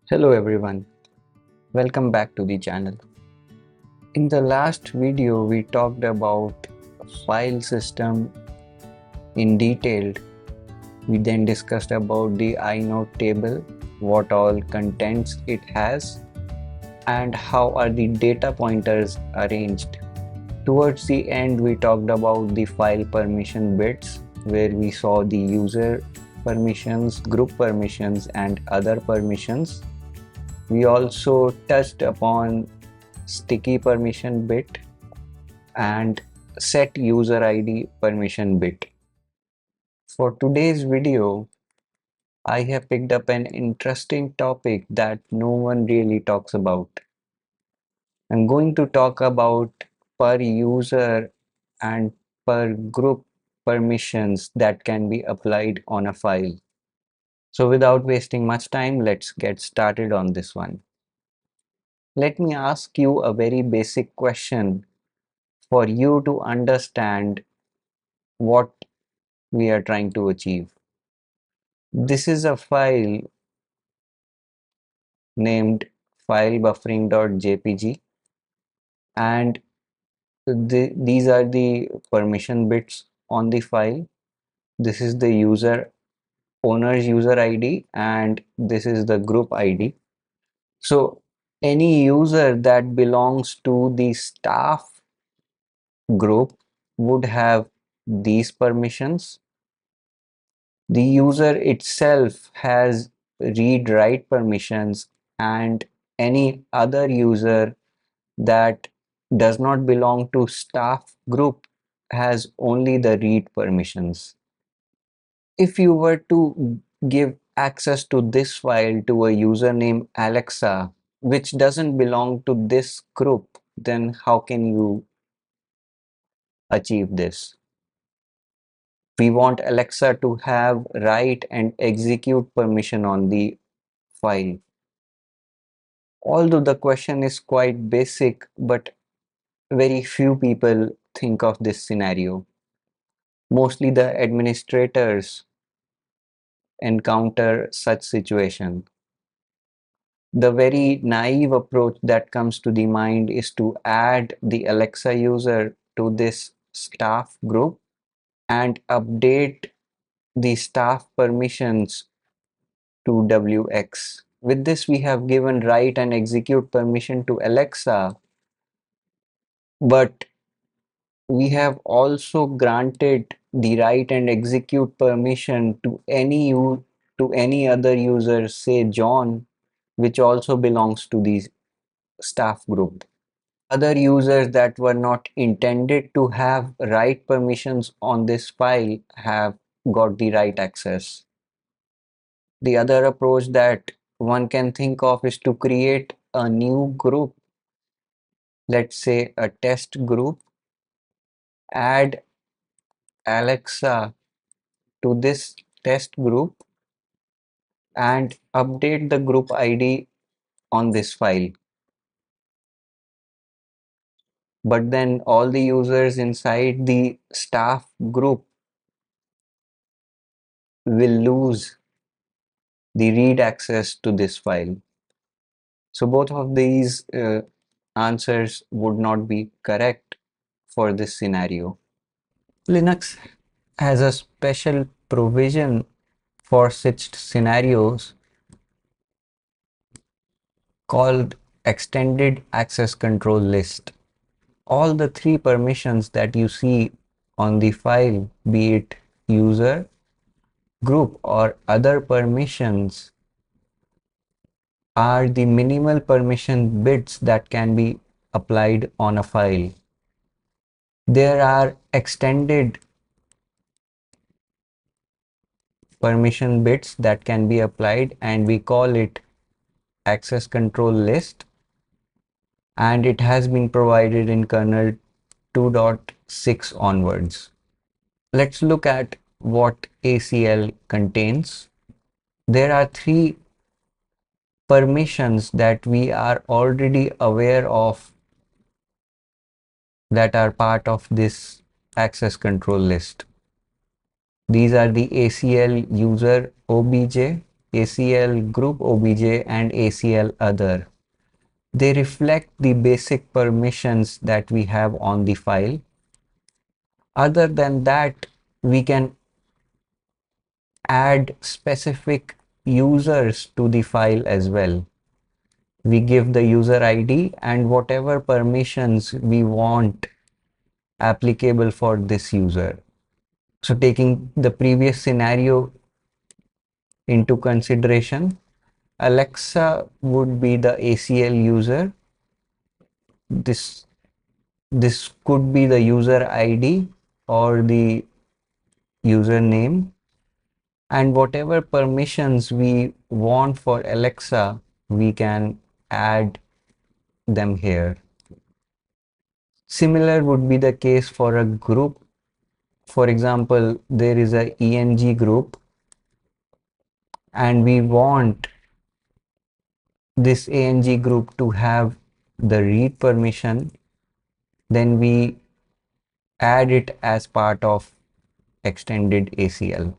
Hello everyone, welcome back to the channel. In the last video we talked about file system in detail. We then discussed about the inode table, what all contents it has, and how are the data pointers arranged. Towards the end we talked about the file permission bits where we saw the user permissions, group permissions and other permissions. We also touched upon sticky permission bit and set user ID permission bit. For today's video, I have picked up an interesting topic that no one really talks about. I'm going to talk about per user and per group permissions that can be applied on a file. So without wasting much time, let's get started on this one. Let me ask you a very basic question for you to understand what we are trying to achieve. This is a file named filebuffering.jpg, and these are the permission bits on the file. This is the owner's user ID and this is the group ID. So any user that belongs to the staff group would have these permissions. The user itself has read-write permissions, and any other user that does not belong to staff group has only the read permissions. If you were to give access to this file to a user named Alexa, which doesn't belong to this group, then how can you achieve this? We want Alexa to have write and execute permission on the file. Although the question is quite basic, but very few people think of this scenario. Mostly the administrators encounter such situation. The very naive approach that comes to the mind is to add the Alexa user to this staff group and update the staff permissions to WX. With this, we have given write and execute permission to Alexa, but we have also granted the write and execute permission to any other user, say John, which also belongs to the staff group. Other users that were not intended to have write permissions on this file have got the write access. The other approach that one can think of is to create a new group, let's say a test group, add Alexa to this test group and update the group ID on this file. But then all the users inside the staff group will lose the read access to this file. So both of these answers would not be correct for this scenario. Linux has a special provision for such scenarios called extended access control list. All the three permissions that you see on the file, be it user, group or other permissions, are the minimal permission bits that can be applied on a file. There are extended permission bits that can be applied and we call it access control list, and it has been provided in kernel 2.6 onwards. Let's look at what ACL contains. There are three permissions that we are already aware of that are part of this access control list. These are the ACL user obj, ACL group obj and ACL other. They reflect the basic permissions that we have on the file. Other than that, we can add specific users to the file as well. We give the user ID and whatever permissions we want applicable for this user. So taking the previous scenario into consideration, Alexa would be the ACL user. This this could be the user ID or the username, and whatever permissions we want for Alexa, we can add them here. Similar would be the case for a group. For example, there is a ENG group and we want this ANG group to have the read permission, then we add it as part of extended ACL.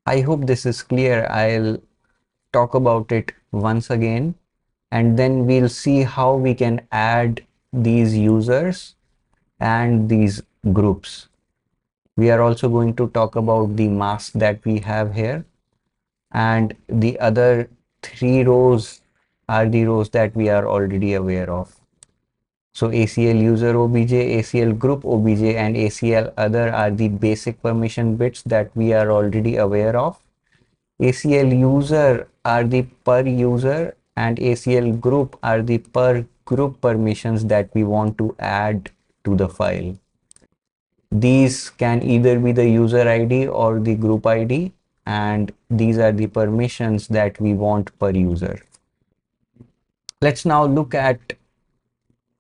I hope this is clear. I'll talk about it once again and then we'll see how we can add these users and these groups. We are also going to talk about the mask that we have here, and the other 3 rows are the rows that we are already aware of. So ACL user obj, ACL group obj, and ACL other are the basic permission bits that we are already aware of. ACL user are the per user and ACL group are the per group permissions that we want to add to the file. These can either be the user ID or the group ID, and these are the permissions that we want per user. Let's now look at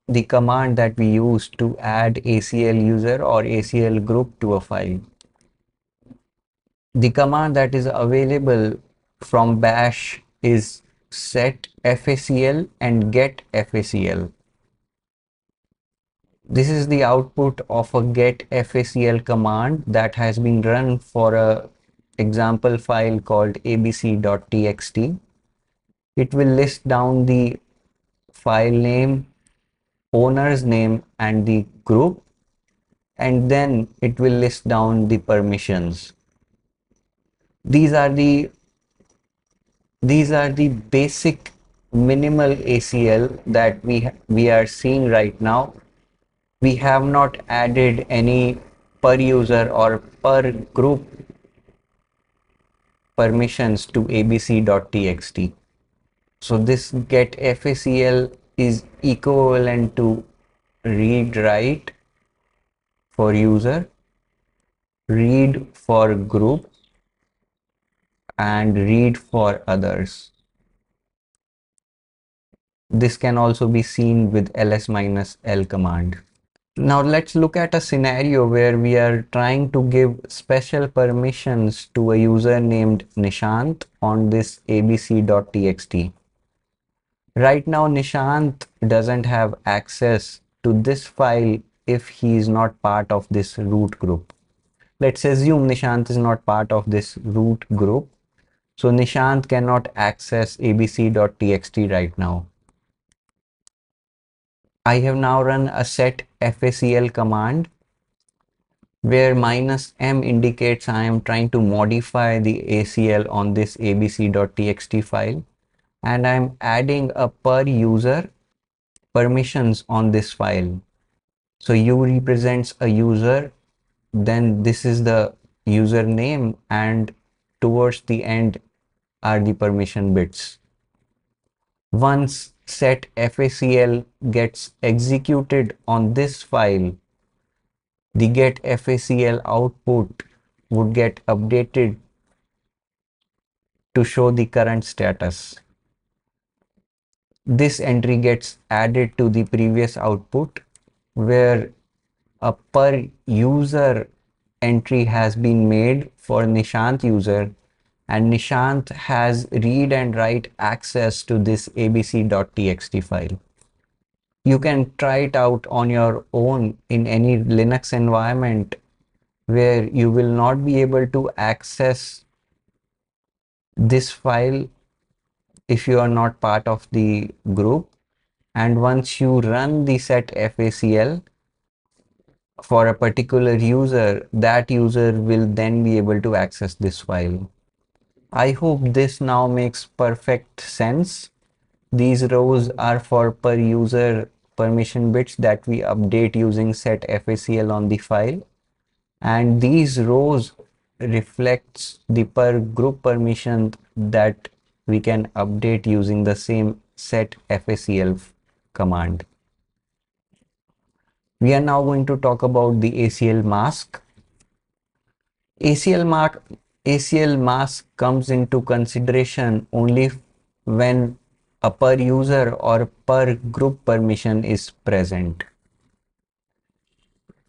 the command that we use to add ACL user or ACL group to a file. The command that is available from bash is set facl and get facl. This is the output of a get facl command that has been run for a example file called abc.txt. It will list down the file name, owner's name, and the group, and then it will list down the permissions. These are the basic minimal ACL that we are seeing right now. We have not added any per user or per group permissions to abc.txt. So this get facl is equivalent to read write for user, read for group, and read for others. This can also be seen with ls-l command. Now let's look at a scenario where we are trying to give special permissions to a user named Nishant on this abc.txt. Right now, Nishant doesn't have access to this file if he is not part of this root group. Let's assume Nishant is not part of this root group. So Nishant cannot access abc.txt right now. I have now run a set facl command where -m indicates I am trying to modify the ACL on this abc.txt file, and I'm adding a per user permissions on this file. So u represents a user, then this is the username, and towards the end are the permission bits. Once set facl gets executed on this file, the get facl output would get updated to show the current status. This entry gets added to the previous output where a per user entry has been made for Nishant user, and Nishant has read and write access to this abc.txt file. You can try it out on your own in any Linux environment where you will not be able to access this file if you are not part of the group, and once you run the set FACL for a particular user, that user will then be able to access this file. I hope this now makes perfect sense. These rows are for per user permission bits that we update using set FACL on the file, and these rows reflects the per group permission that we can update using the same set FACL command. We are now going to talk about the ACL mask. ACL mark ACL mask comes into consideration only when a per user or per group permission is present.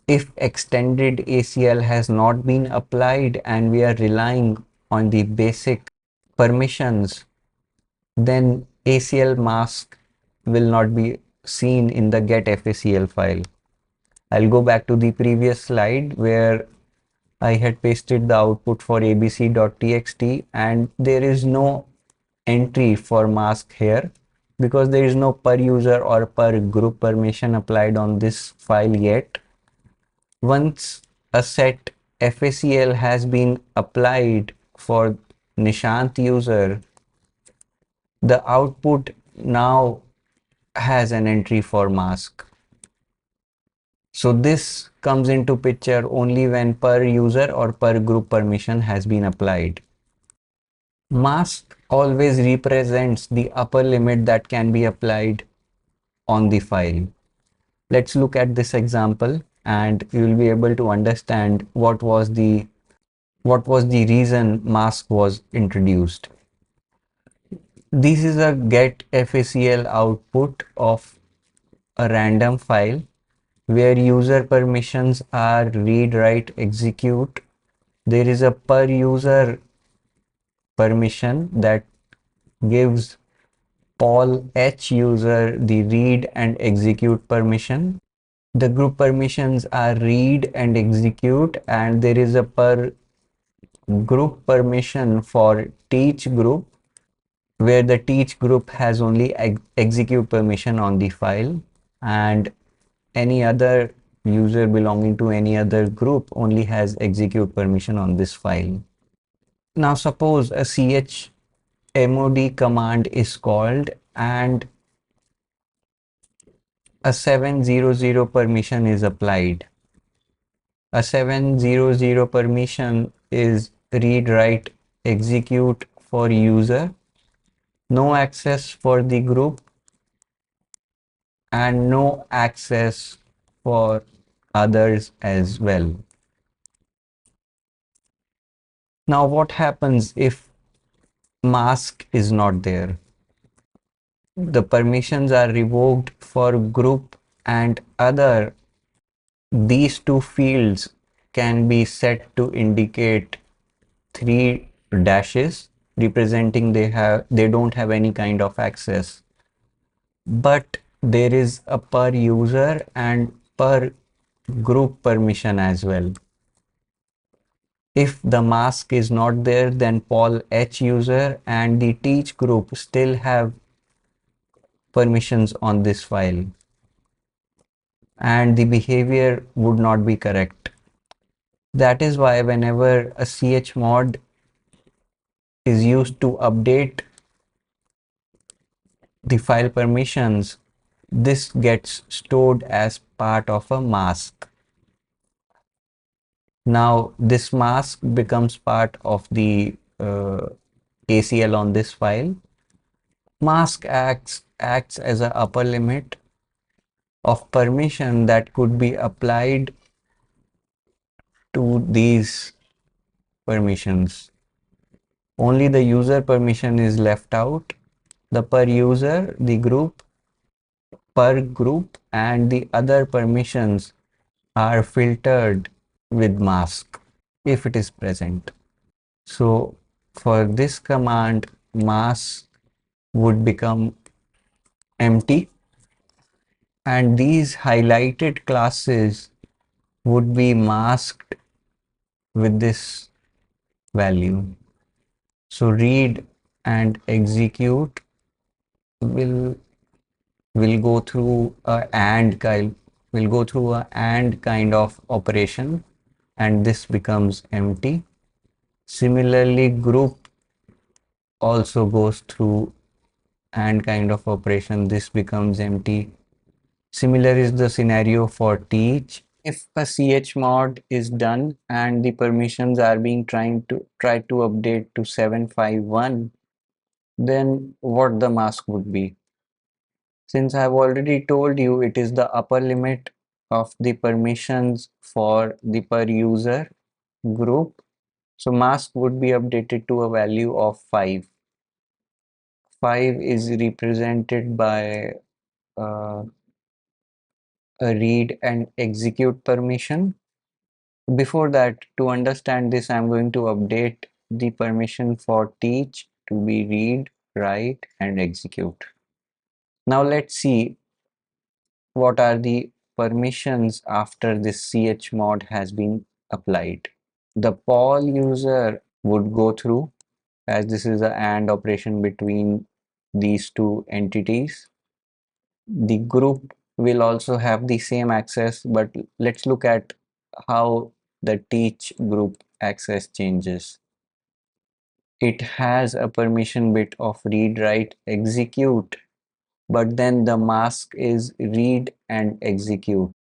If extended ACL has not been applied and we are relying on the basic permissions, then ACL mask will not be seen in the get FACL file. I'll go back to the previous slide where I had pasted the output for abc.txt, and there is no entry for mask here because there is no per user or per group permission applied on this file yet. Once a set FACL has been applied for Nishant user, the output now has an entry for mask. So this comes into picture only when per user or per group permission has been applied. Mask always represents the upper limit that can be applied on the file. Let's look at this example and you will be able to understand what was the reason mask was introduced. This is a get FACL output of a random file where user permissions are read, write, execute. There is a per user permission that gives Paul H user the read and execute permission. The group permissions are read and execute, and there is a per group permission for teach group where the teach group has only execute permission on the file, and any other user belonging to any other group only has execute permission on this file. Now suppose a chmod command is called and a 700 permission is applied. A 700 permission is read, write, execute for user, no access for the group, and no access for others as well. Now what happens if mask is not there? The permissions are revoked for group and other. These two fields can be set to indicate three dashes representing they don't have any kind of access, but there is a per user and per group permission as well. If the mask is not there, then Paul H user and the teach group still have permissions on this file and the behavior would not be correct. That is why whenever a chmod is used to update the file permissions, this gets stored as part of a mask. Now this mask becomes part of the ACL on this file. Mask acts as an upper limit of permission that could be applied to these permissions. Only the user permission is left out. The per user, the group, per group, and the other permissions are filtered with mask if it is present. So for this command, mask would become empty and these highlighted classes would be masked with this value. So read and execute will will go through a and kind of operation, and this becomes empty. Similarly, group also goes through and kind of operation. This becomes empty. Similar is the scenario for teach. If a chmod is done and the permissions are being try to update to 751, then what the mask would be? Since I've already told you it is the upper limit of the permissions for the per user group, so mask would be updated to a value of 5. 5 is represented by uh, a read and execute permission. Before that, to understand this, I'm going to update the permission for teach to be read, write, and execute. Now let's see what are the permissions after this chmod has been applied. The poll user would go through, as this is a AND operation between these two entities. The group will also have the same access, but let's look at how the teach group access changes. It has a permission bit of read, write, execute, but then the mask is read and execute.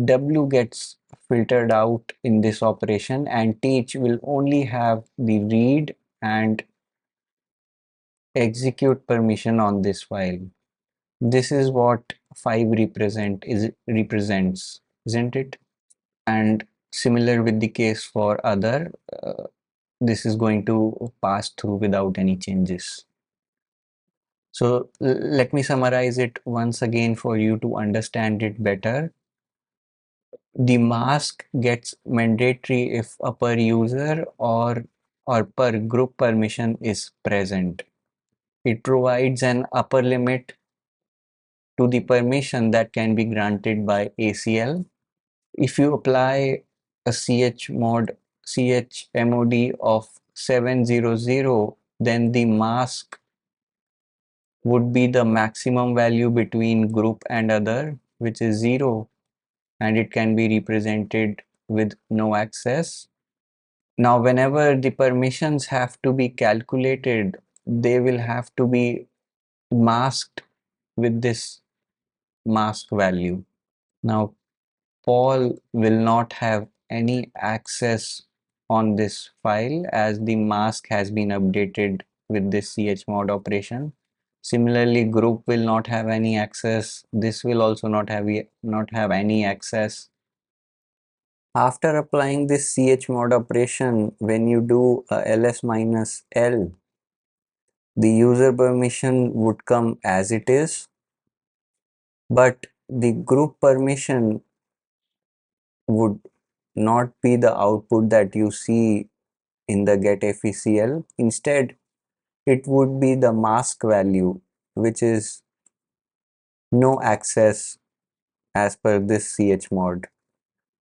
W gets filtered out in this operation, and teach will only have the read and execute permission on this file. This is what 5 represents, isn't it? And similar with the case for other, this is going to pass through without any changes. So let me summarize it once again for you to understand it better. The mask gets mandatory if a per user or per group permission is present. It provides an upper limit to the permission that can be granted by ACL. If you apply a chmod of 700, then the mask would be the maximum value between group and other, which is 0, and it can be represented with no access. Now, whenever the permissions have to be calculated, they will have to be masked with this mask value. Now, Paul will not have any access on this file as the mask has been updated with this chmod operation. Similarly, group will not have any access. This will also not have any access. After applying this chmod operation, when you do a ls minus l, the user permission would come as it is, but the group permission would not be the output that you see in the get FECL. Instead, it would be the mask value, which is no access as per this chmod.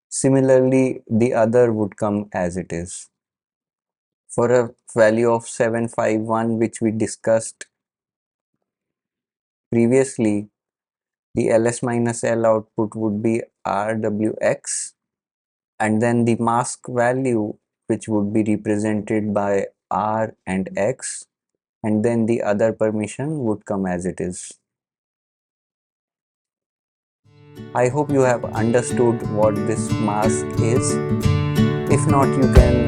Similarly, the other would come as it is. For a value of 751, which we discussed previously, the ls minus l output would be rwx, and then the mask value, which would be represented by r and x, and then the other permission would come as it is. I hope you have understood what this mask is. If not, you can